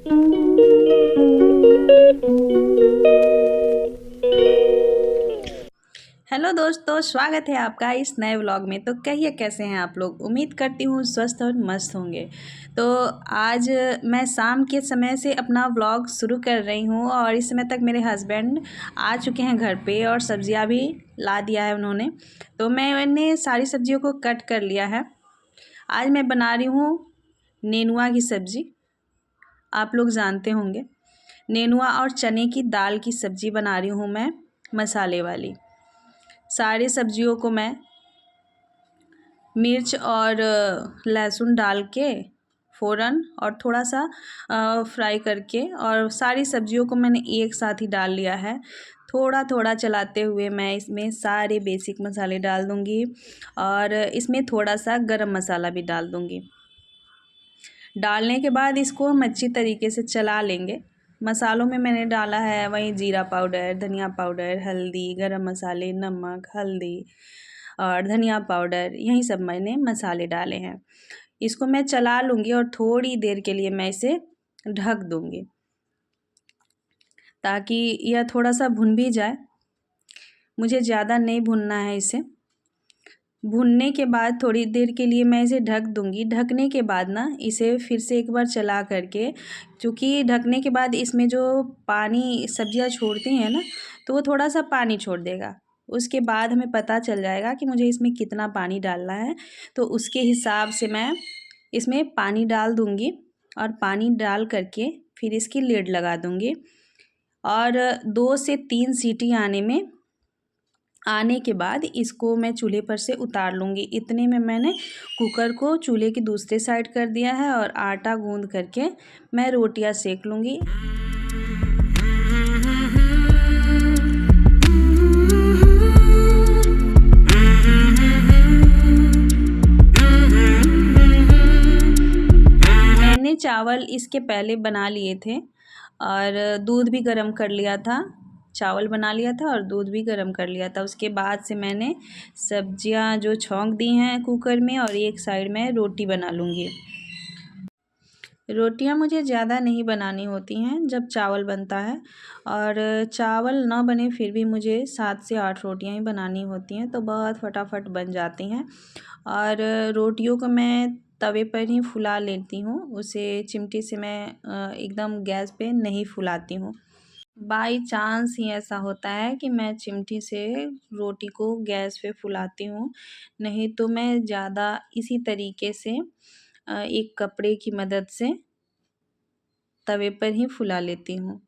Hello दोस्तों, स्वागत है आपका इस नए व्लॉग में। तो कहिए कैसे हैं आप लोग। उम्मीद करती हूँ स्वस्थ और मस्त होंगे। तो आज मैं शाम के समय से अपना व्लॉग शुरू कर रही हूँ और इस समय तक मेरे हस्बैंड आ चुके हैं घर पे और सब्जियाँ भी ला दिया है उन्होंने। तो मैंने सारी सब्जियों को कट कर लिया है। आज मैं बना रही हूँ नेनुआ की सब्ज़ी। आप लोग जानते होंगे, नेनुआ और चने की दाल की सब्ज़ी बना रही हूँ मैं, मसाले वाली। सारी सब्जियों को मैं मिर्च और लहसुन डाल के फ़ौरन और थोड़ा सा फ्राई करके, और सारी सब्जियों को मैंने एक साथ ही डाल लिया है। थोड़ा थोड़ा चलाते हुए मैं इसमें सारे बेसिक मसाले डाल दूँगी और इसमें थोड़ा सा गरम मसाला भी डाल दूँगी। डालने के बाद इसको हम अच्छी तरीके से चला लेंगे। मसालों में मैंने डाला है वही जीरा पाउडर, धनिया पाउडर, हल्दी, गरम मसाले, नमक, हल्दी और धनिया पाउडर, यही सब मैंने मसाले डाले हैं। इसको मैं चला लूँगी और थोड़ी देर के लिए मैं इसे ढक दूँगी ताकि यह थोड़ा सा भुन भी जाए। मुझे ज़्यादा नहीं भुनना है इसे। भुनने के बाद थोड़ी देर के लिए मैं इसे ढक दूँगी। ढकने के बाद ना इसे फिर से एक बार चला करके, क्योंकि ढकने के बाद इसमें जो पानी सब्जियां छोड़ती हैं ना, तो वो थोड़ा सा पानी छोड़ देगा। उसके बाद हमें पता चल जाएगा कि मुझे इसमें कितना पानी डालना है। तो उसके हिसाब से मैं इसमें पानी डाल दूँगी और पानी डाल करके फिर इसकी लिड लगा दूँगी और 2 से 3 सीटी आने के बाद इसको मैं चूल्हे पर से उतार लूँगी। इतने में मैंने कुकर को चूल्हे की दूसरे साइड कर दिया है और आटा गूँध करके मैं रोटियां सेक लूँगी। मैंने चावल इसके पहले बना लिए थे और दूध भी गर्म कर लिया था। चावल बना लिया था और दूध भी गर्म कर लिया था। उसके बाद से मैंने सब्जियां जो छौंक दी हैं कुकर में और एक साइड में रोटी बना लूँगी। रोटियां मुझे ज़्यादा नहीं बनानी होती हैं जब चावल बनता है, और चावल ना बने फिर भी मुझे 7 से 8 रोटियां ही बनानी होती हैं, तो बहुत फटाफट बन जाती हैं। और रोटियों को मैं तवे पर ही फुला लेती हूँ, उसे चिमटी से मैं एकदम गैस पे नहीं फुलाती हूँ। बाई चांस ही ऐसा होता है कि मैं चिमटी से रोटी को गैस पे फुलाती हूँ, नहीं तो मैं ज़्यादा इसी तरीके से एक कपड़े की मदद से तवे पर ही फुला लेती हूँ।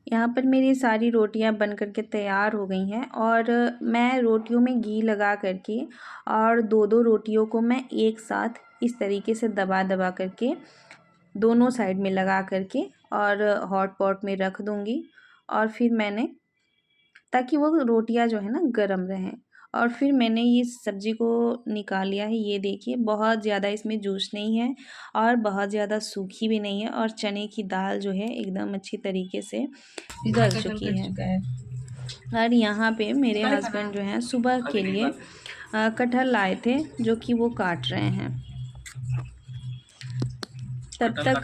यहाँ पर मेरी सारी रोटियां बन करके तैयार हो गई हैं और मैं रोटियों में घी लगा करके और 2-2 रोटियों को मैं एक साथ इस तरीके से दबा दबा करके दोनों साइड में लगा करके और हॉट पॉट में रख दूँगी। और फिर मैंने, ताकि वो रोटियां जो है ना गरम रहें, और फिर मैंने ये सब्ज़ी को निकाल लिया है। ये देखिए, बहुत ज़्यादा इसमें जूस नहीं है और बहुत ज़्यादा सूखी भी नहीं है, और चने की दाल जो है एकदम अच्छी तरीके से गल चुकी है। और यहाँ पे मेरे हस्बैंड जो हैं सुबह के लिए कटहल लाए थे, जो कि वो काट रहे हैं। तब तक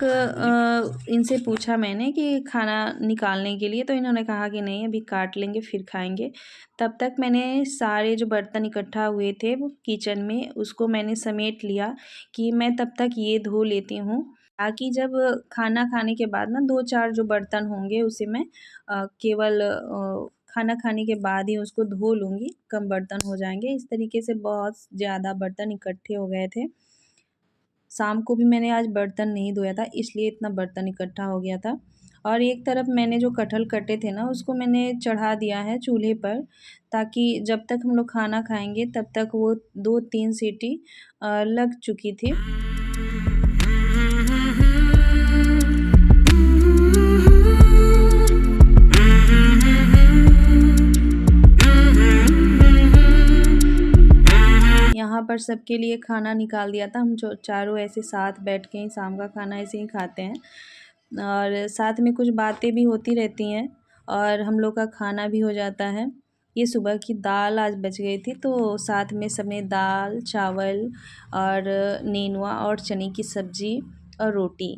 इनसे पूछा मैंने कि खाना निकालने के लिए, तो इन्होंने कहा कि नहीं, अभी काट लेंगे फिर खाएंगे। तब तक मैंने सारे जो बर्तन इकट्ठा हुए थे वो किचन में, उसको मैंने समेट लिया कि मैं तब तक ये धो लेती हूँ, ताकि जब खाना खाने के बाद ना 2-4 जो बर्तन होंगे उसे मैं केवल खाना खाने के बाद ही उसको धो लूँगी, कम बर्तन हो जाएंगे। इस तरीके से बहुत ज़्यादा बर्तन इकट्ठे हो गए थे। शाम को भी मैंने आज बर्तन नहीं धोया था, इसलिए इतना बर्तन इकट्ठा हो गया था। और एक तरफ मैंने जो कटहल कटे थे ना, उसको मैंने चढ़ा दिया है चूल्हे पर, ताकि जब तक हम लोग खाना खाएंगे तब तक वो 2-3 सीटी लग चुकी थी। वहाँ पर सबके लिए खाना निकाल दिया था। हम जो चारों ऐसे साथ बैठ के ही शाम का खाना ऐसे ही खाते हैं और साथ में कुछ बातें भी होती रहती हैं और हम लोग का खाना भी हो जाता है। ये सुबह की दाल आज बच गई थी तो साथ में सबने दाल, चावल और नेनुआ और चने की सब्ज़ी और रोटी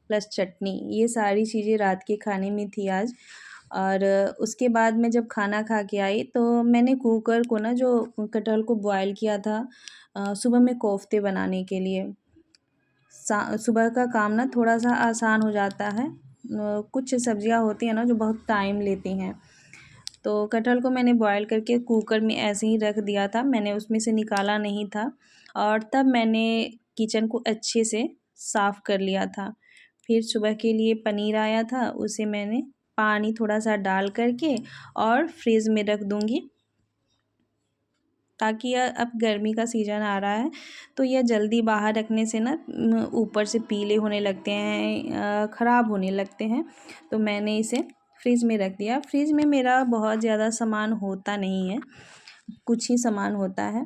प्लस चटनी, ये सारी चीज़ें रात के खाने में थी आज। और उसके बाद मैं जब खाना खा के आई तो मैंने कुकर को ना जो कटहल को बॉयल किया था सुबह में कोफ्ते बनाने के लिए। सुबह का काम ना थोड़ा सा आसान हो जाता है। कुछ सब्जियां होती हैं ना जो बहुत टाइम लेती हैं, तो कटहल को मैंने बॉयल करके कुकर में ऐसे ही रख दिया था, मैंने उसमें से निकाला नहीं था और तब मैंने किचन को अच्छे से साफ़ कर लिया था। फिर सुबह के लिए पनीर आया था, उसे मैंने पानी थोड़ा सा डाल करके और फ्रिज में रख दूँगी ताकि अब गर्मी का सीज़न आ रहा है तो यह जल्दी बाहर रखने से ना ऊपर से पीले होने लगते हैं, ख़राब होने लगते हैं। तो मैंने इसे फ्रिज में रख दिया। फ्रिज में मेरा बहुत ज़्यादा सामान होता नहीं है, कुछ ही सामान होता है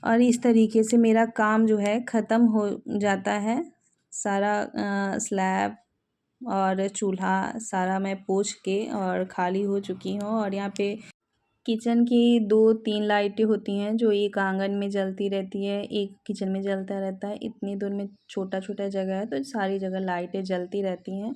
और इस तरीके से मेरा काम जो है ख़त्म हो जाता है। सारा स्लैब और चूल्हा सारा मैं पोंछ के और खाली हो चुकी हूँ और यहाँ पे किचन की 2-3 लाइटें होती हैं जो एक आंगन में जलती रहती है, एक किचन में जलता रहता है। इतनी दूर में छोटा-छोटा जगह है तो सारी जगह लाइटें जलती रहती हैं।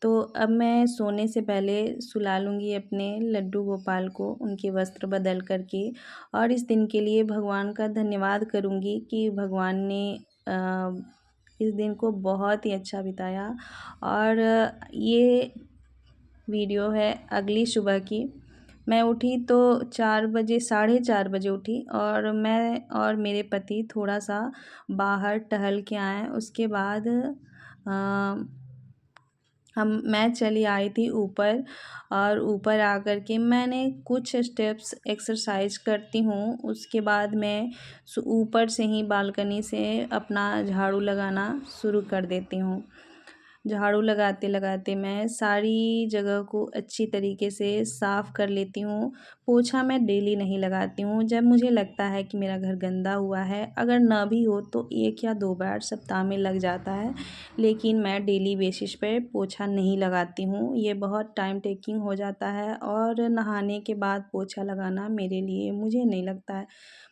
तो अब मैं सोने से पहले सुला लूँगी अपने लड्डू गोपाल को, उनके वस्त्र बदल कर के और इस दिन के लिए भगवान का धन्यवाद करूँगी कि भगवान ने इस दिन को बहुत ही अच्छा बिताया। और ये वीडियो है अगली सुबह की। मैं उठी तो 4 बजे, साढ़े 4 बजे उठी और मैं और मेरे पति थोड़ा सा बाहर टहल के आए। उसके बाद मैं चली आई थी ऊपर और ऊपर आकर के मैंने कुछ स्टेप्स एक्सरसाइज करती हूँ। उसके बाद मैं ऊपर से ही बालकनी से अपना झाड़ू लगाना शुरू कर देती हूँ। झाड़ू लगाते लगाते मैं सारी जगह को अच्छी तरीके से साफ़ कर लेती हूँ। पोछा मैं डेली नहीं लगाती हूँ, जब मुझे लगता है कि मेरा घर गंदा हुआ है, अगर ना भी हो तो 1 या 2 बार सप्ताह में लग जाता है, लेकिन मैं डेली बेसिस पे पोछा नहीं लगाती हूँ। ये बहुत टाइम टेकिंग हो जाता है और नहाने के बाद पोछा लगाना मेरे लिए मुझे नहीं लगता है,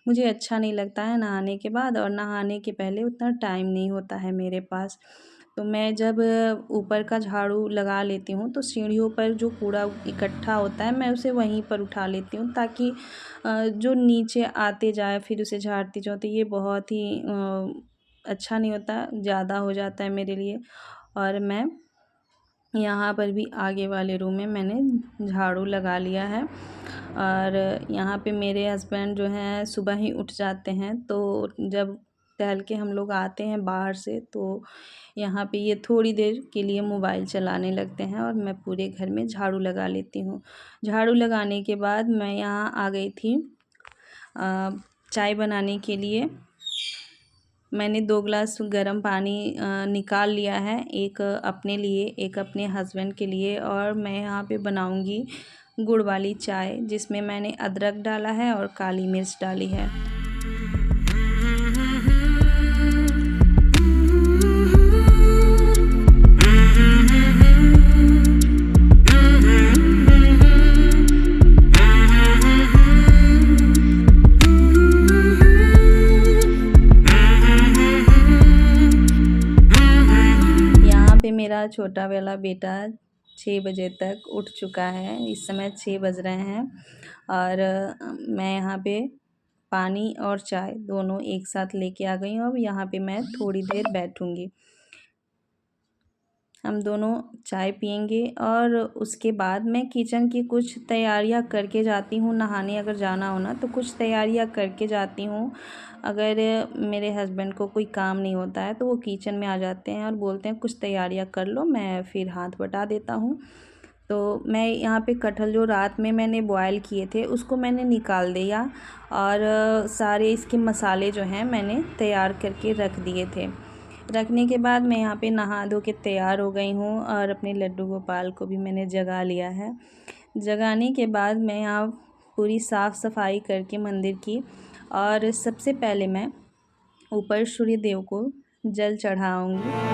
मुझे अच्छा नहीं लगता है नहाने के बाद, और नहाने के पहले उतना टाइम नहीं होता है मेरे पास। तो मैं जब ऊपर का झाड़ू लगा लेती हूँ तो सीढ़ियों पर जो कूड़ा इकट्ठा होता है मैं उसे वहीं पर उठा लेती हूँ ताकि जो नीचे आते जाए फिर उसे झाड़ती जाऊँ, तो ये बहुत ही अच्छा नहीं होता, ज़्यादा हो जाता है मेरे लिए। और मैं यहाँ पर भी आगे वाले रूम में मैंने झाड़ू लगा लिया है और यहाँ पे मेरे हस्बैंड जो हैं सुबह ही उठ जाते हैं, तो जब टहल के हम लोग आते हैं बाहर से तो यहाँ पे ये थोड़ी देर के लिए मोबाइल चलाने लगते हैं और मैं पूरे घर में झाड़ू लगा लेती हूँ। झाड़ू लगाने के बाद मैं यहाँ आ गई थी चाय बनाने के लिए। मैंने 2 ग्लास गर्म पानी निकाल लिया है, एक अपने लिए, एक अपने हस्बैंड के लिए, और मैं यहाँ पे बनाऊँगी गुड़ वाली चाय जिसमें मैंने अदरक डाला है और काली मिर्च डाली है। मेरा छोटा वाला बेटा 6 बजे तक उठ चुका है, इस समय 6 बज रहे हैं और मैं यहाँ पे पानी और चाय दोनों एक साथ लेके आ गई हूँ। अब यहाँ पे मैं थोड़ी देर बैठूँगी, हम दोनों चाय पियेंगे और उसके बाद मैं किचन की कुछ तैयारियां करके जाती हूँ। नहाने अगर जाना हो ना तो कुछ तैयारियां करके जाती हूँ। अगर मेरे हस्बैंड को कोई काम नहीं होता है तो वो किचन में आ जाते हैं और बोलते हैं कुछ तैयारियां कर लो, मैं फिर हाथ बटा देता हूँ। तो मैं यहाँ पे कटहल जो रात में मैंने बॉयल किए थे उसको मैंने निकाल दिया और सारे इसके मसाले जो हैं मैंने तैयार करके रख दिए थे। रखने के बाद मैं यहाँ पे नहा धो के तैयार हो गई हूँ और अपने लड्डू गोपाल को भी मैंने जगा लिया है। जगाने के बाद मैं यहाँ पूरी साफ़ सफाई करके मंदिर की और सबसे पहले मैं ऊपर सूर्य देव को जल चढ़ाऊँगी।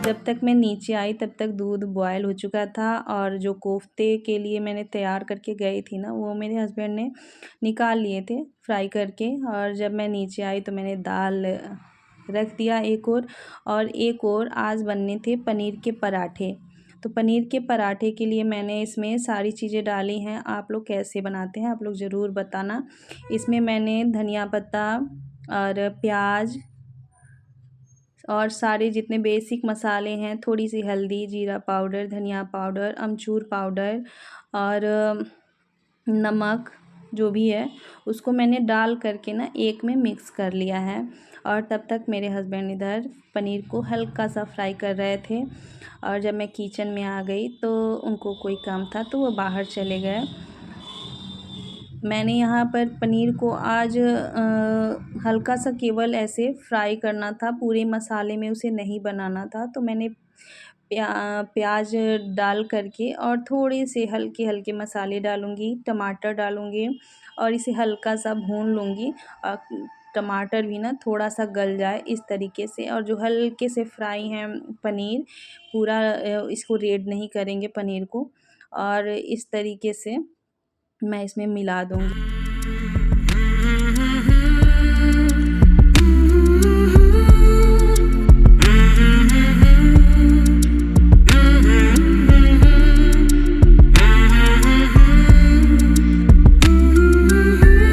जब तक मैं नीचे आई तब तक दूध बॉयल हो चुका था और जो कोफ्ते के लिए मैंने तैयार करके गई थी ना, वो मेरे हस्बैंड ने निकाल लिए थे फ्राई करके। और जब मैं नीचे आई तो मैंने दाल रख दिया एक और एक और आज बनने थे पनीर के पराठे। तो पनीर के पराठे के लिए मैंने इसमें सारी चीज़ें डाली हैं। आप लोग कैसे बनाते हैं आप लोग ज़रूर बताना। इसमें मैंने धनिया पत्ता और प्याज और सारे जितने बेसिक मसाले हैं, थोड़ी सी हल्दी, जीरा पाउडर, धनिया पाउडर, अमचूर पाउडर और नमक जो भी है उसको मैंने डाल करके ना एक में मिक्स कर लिया है। और तब तक मेरे हस्बैंड इधर पनीर को हल्का सा फ्राई कर रहे थे। और जब मैं किचन में आ गई तो उनको कोई काम था तो वो बाहर चले गए। मैंने यहाँ पर पनीर को आज हल्का सा केवल ऐसे फ्राई करना था, पूरे मसाले में उसे नहीं बनाना था। तो मैंने प्याज डाल करके और थोड़े से हल्के हल्के मसाले डालूँगी, टमाटर डालूँगी और इसे हल्का सा भून लूँगी। टमाटर भी ना थोड़ा सा गल जाए इस तरीके से। और जो हल्के से फ्राई हैं पनीर, पूरा इसको रेड नहीं करेंगे पनीर को। और इस तरीके से मैं इसमें मिला दूँगी।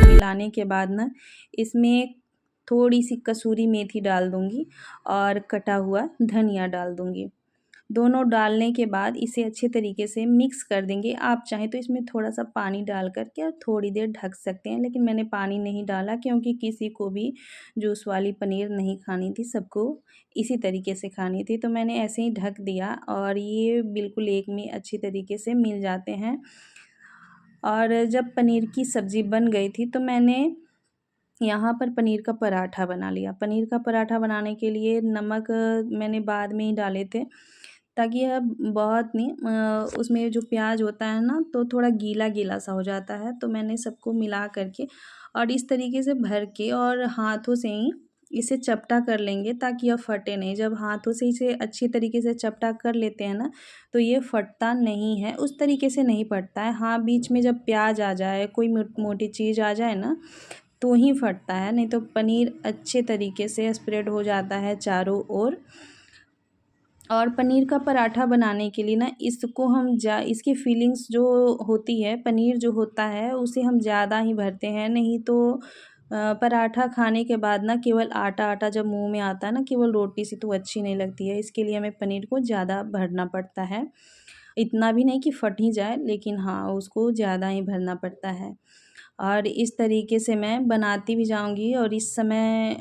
मिलाने के बाद ना इसमें थोड़ी सी कसूरी मेथी डाल दूँगी और कटा हुआ धनिया डाल दूँगी। दोनों डालने के बाद इसे अच्छे तरीके से मिक्स कर देंगे। आप चाहें तो इसमें थोड़ा सा पानी डाल करके और थोड़ी देर ढक सकते हैं, लेकिन मैंने पानी नहीं डाला क्योंकि किसी को भी जूस वाली पनीर नहीं खानी थी, सबको इसी तरीके से खानी थी। तो मैंने ऐसे ही ढक दिया और ये बिल्कुल एक में अच्छी तरीके से मिल जाते हैं। और जब पनीर की सब्ज़ी बन गई थी तो मैंने यहाँ पर पनीर का पराठा बना लिया। पनीर का पराठा बनाने के लिए नमक मैंने बाद में ही डाले थे, ताकि यह बहुत नहीं उसमें जो प्याज होता है ना तो थोड़ा गीला गीला सा हो जाता है। तो मैंने सबको मिला करके और इस तरीके से भर के और हाथों से ही इसे चपटा कर लेंगे ताकि यह फटे नहीं। जब हाथों से इसे अच्छी तरीके से चपटा कर लेते हैं ना तो ये फटता नहीं है, उस तरीके से नहीं फटता है। हाँ, बीच में जब प्याज आ जाए, कोई मोटी चीज़ आ जाए ना तो ही फटता है, नहीं तो पनीर अच्छे तरीके से स्प्रेड हो जाता है चारों ओर। और पनीर का पराठा बनाने के लिए ना इसको हम इसकी फीलिंग्स जो होती है, पनीर जो होता है उसे हम ज़्यादा ही भरते हैं। नहीं तो पराठा खाने के बाद ना केवल आटा आटा जब मुंह में आता है ना केवल रोटी से, तो अच्छी नहीं लगती है। इसके लिए हमें पनीर को ज़्यादा भरना पड़ता है। इतना भी नहीं कि फट ही जाए, लेकिन हाँ उसको ज़्यादा ही भरना पड़ता है। और इस तरीके से मैं बनाती भी जाऊँगी। और इस समय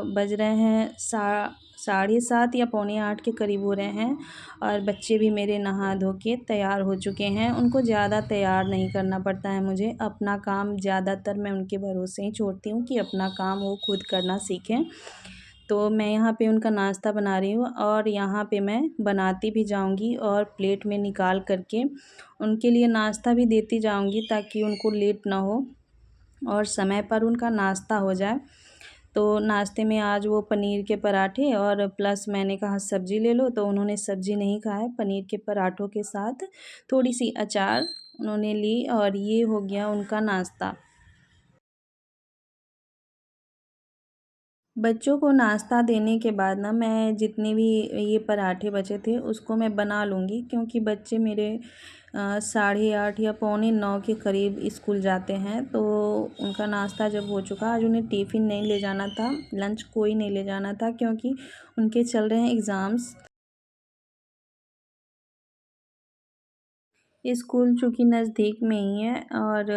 बज रहे हैं 7:30 या पौने 8 के करीब हो रहे हैं। और बच्चे भी मेरे नहा धो के तैयार हो चुके हैं। उनको ज़्यादा तैयार नहीं करना पड़ता है मुझे। अपना काम ज़्यादातर मैं उनके भरोसे ही छोड़ती हूँ कि अपना काम वो खुद करना सीखें। तो मैं यहाँ पे उनका नाश्ता बना रही हूँ और यहाँ पे मैं बनाती भी जाऊँगी और प्लेट में निकाल करके उनके लिए नाश्ता भी देती जाऊँगी, ताकि उनको लेट ना हो और समय पर उनका नाश्ता हो जाए। तो नाश्ते में आज वो पनीर के पराठे और प्लस मैंने कहा सब्ज़ी ले लो, तो उन्होंने सब्ज़ी नहीं खाया। पनीर के पराठों के साथ थोड़ी सी अचार उन्होंने ली और ये हो गया उनका नाश्ता। बच्चों को नाश्ता देने के बाद ना मैं जितने भी ये पराठे बचे थे उसको मैं बना लूँगी, क्योंकि बच्चे मेरे 8:30 या पौने 9 के करीब स्कूल जाते हैं। तो उनका नाश्ता जब हो चुका, आज उन्हें टिफ़िन नहीं ले जाना था, लंच कोई नहीं ले जाना था, क्योंकि उनके चल रहे हैं एग्ज़ाम्स। स्कूल चूँकि नज़दीक में ही है और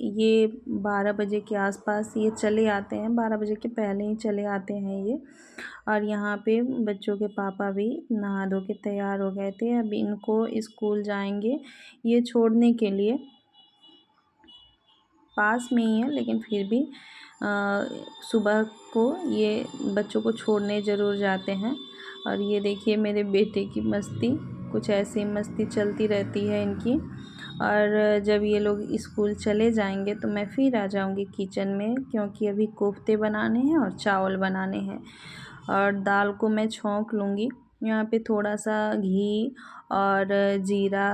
ये 12 बजे के आसपास ये चले आते हैं, 12 बजे के पहले ही चले आते हैं ये। और यहाँ पे बच्चों के पापा भी नहा धो के तैयार हो गए थे, अब इनको स्कूल जाएंगे ये छोड़ने के लिए। पास में ही है लेकिन फिर भी सुबह को ये बच्चों को छोड़ने ज़रूर जाते हैं। और ये देखिए मेरे बेटे की मस्ती, कुछ ऐसी मस्ती चलती रहती है इनकी। और जब ये लोग स्कूल चले जाएंगे तो मैं फिर आ जाऊंगी किचन में, क्योंकि अभी कोफ्ते बनाने हैं और चावल बनाने हैं। और दाल को मैं छौंक लूँगी। यहाँ पे थोड़ा सा घी और जीरा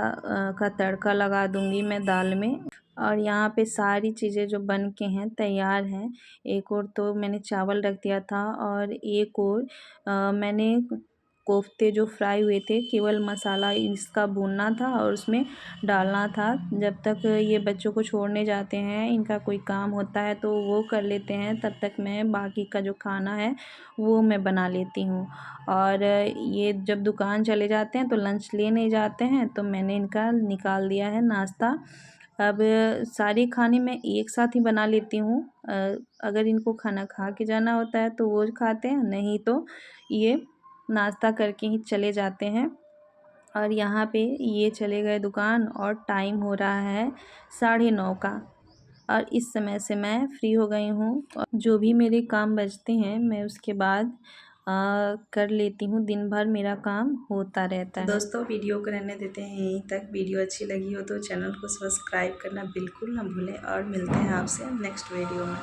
का तड़का लगा दूँगी मैं दाल में। और यहाँ पे सारी चीज़ें जो बन के हैं तैयार हैं। एक और तो मैंने चावल रख दिया था, और एक और मैंने कोफ्ते जो फ्राई हुए थे, केवल मसाला इसका भूनना था और उसमें डालना था। जब तक ये बच्चों को छोड़ने जाते हैं, इनका कोई काम होता है तो वो कर लेते हैं, तब तक मैं बाकी का जो खाना है वो मैं बना लेती हूँ। और ये जब दुकान चले जाते हैं तो लंच लेने जाते हैं, तो मैंने इनका निकाल दिया है नाश्ता। अब सारे खाने मैं एक साथ ही बना लेती हूँ। अगर इनको खाना खा के जाना होता है तो वो खाते हैं, नहीं तो ये नाश्ता करके ही चले जाते हैं। और यहाँ पे ये चले गए दुकान और टाइम हो रहा है 9:30 का। और इस समय से मैं फ्री हो गई हूँ, और जो भी मेरे काम बचते हैं मैं उसके बाद कर लेती हूँ। दिन भर मेरा काम होता रहता है। दोस्तों, वीडियो को रहने देते हैं यहीं तक। वीडियो अच्छी लगी हो तो चैनल को सब्सक्राइब करना बिल्कुल ना भूलें, और मिलते हैं आपसे नेक्स्ट वीडियो में।